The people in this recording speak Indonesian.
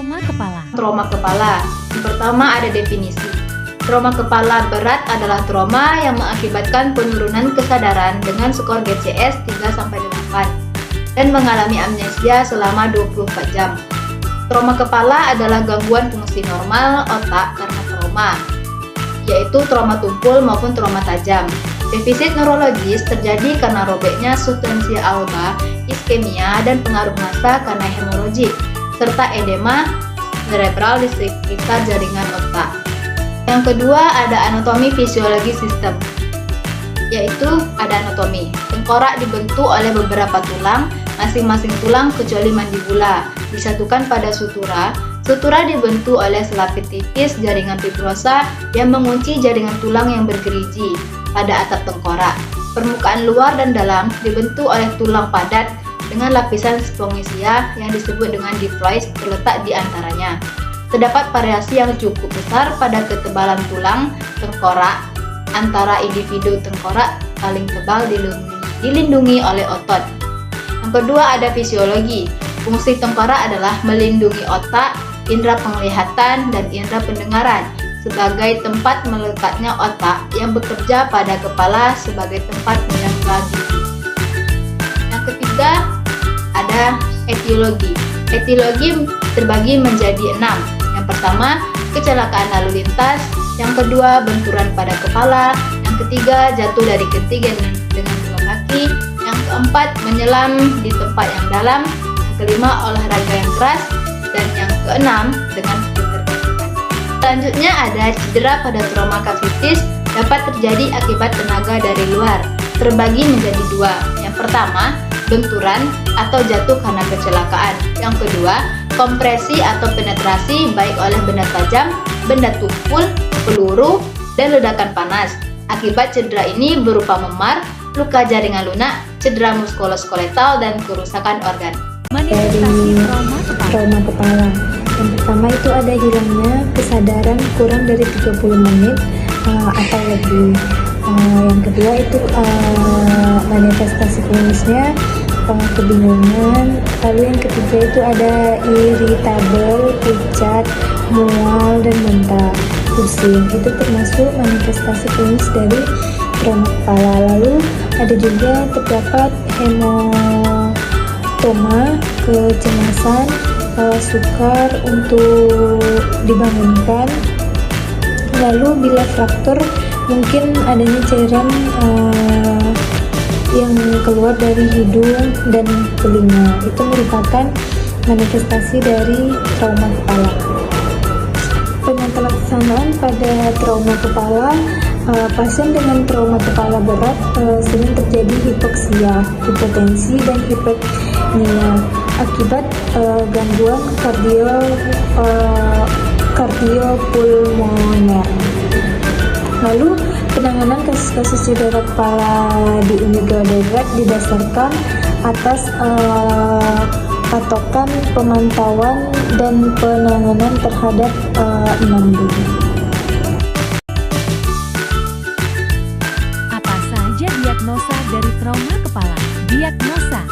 Trauma kepala. Trauma kepala. Yang pertama ada definisi. Trauma kepala berat adalah trauma yang mengakibatkan penurunan kesadaran dengan skor GCS 3-8 dan mengalami amnesia selama 24 jam. Trauma kepala adalah gangguan fungsi normal otak karena trauma, yaitu trauma tumpul maupun trauma tajam. Defisit neurologis terjadi karena robeknya substansia alba, iskemia, dan pengaruh massa karena hemoragik, serta edema cerebral di sekitar jaringan otak. Yang kedua ada anatomi fisiologi sistem, yaitu ada anatomi. Tengkorak dibentuk oleh beberapa tulang, masing-masing tulang kecuali mandibula, disatukan pada sutura. Sutura dibentuk oleh selaput tipis jaringan fibrosa yang mengunci jaringan tulang yang bergerigi pada atap tengkorak. Permukaan luar dan dalam dibentuk oleh tulang padat dengan lapisan spongia yang disebut dengan diploid terletak di antaranya. Terdapat variasi yang cukup besar pada ketebalan tulang tengkorak antara individu. Tengkorak paling tebal dilindungi oleh otot. Yang kedua ada fisiologi. Fungsi tengkorak adalah melindungi otak, indera penglihatan, dan indera pendengaran sebagai tempat melekatnya otak yang bekerja pada kepala sebagai tempat menyangga gigi. Yang ketiga ada etiologi. Etiologi terbagi menjadi 6. Yang pertama, kecelakaan lalu lintas. Yang kedua, benturan pada kepala. Yang ketiga, jatuh dari genting dengan dua kaki. Yang keempat, menyelam di tempat yang dalam. Yang kelima, olahraga yang keras. Dan yang keenam, dengan ketergantungan. Selanjutnya ada cedera pada trauma kavitis dapat terjadi akibat tenaga dari luar. Terbagi menjadi 2. Yang pertama, benturan atau jatuh karena kecelakaan. Yang kedua, kompresi atau penetrasi baik oleh benda tajam, benda tumpul, peluru, dan ledakan panas. Akibat cedera ini berupa memar, luka jaringan lunak, cedera muskuloskeletal, dan kerusakan organ. Manifestasi Trauma kepala. Yang pertama itu ada hilangnya kesadaran kurang dari 30 menit atau lebih. Yang kedua itu manifestasi klinisnya kebingungan. Lalu yang ketiga itu ada irritable, pucat, mual, dan muntah, pusing. Itu termasuk manifestasi klinis dari trauma kepala. Lalu ada juga terdapat hematoma, kecemasan, sukar untuk dibangunkan. Lalu bila fraktur mungkin adanya cairan yang keluar dari hidung dan telinga. Itu merupakan manifestasi dari trauma kepala. Penata laksanaan pada trauma kepala, pasien dengan trauma kepala berat sering terjadi hipoksia, hipotensi, dan hipopnia akibat gangguan kardiopulmoner. Lalu penanganan kasus-kasus cedera kepala di unit gawat darurat didasarkan atas patokan pemantauan dan penanganan terhadap 6D. Apa saja diagnosa dari trauma kepala? Diagnosa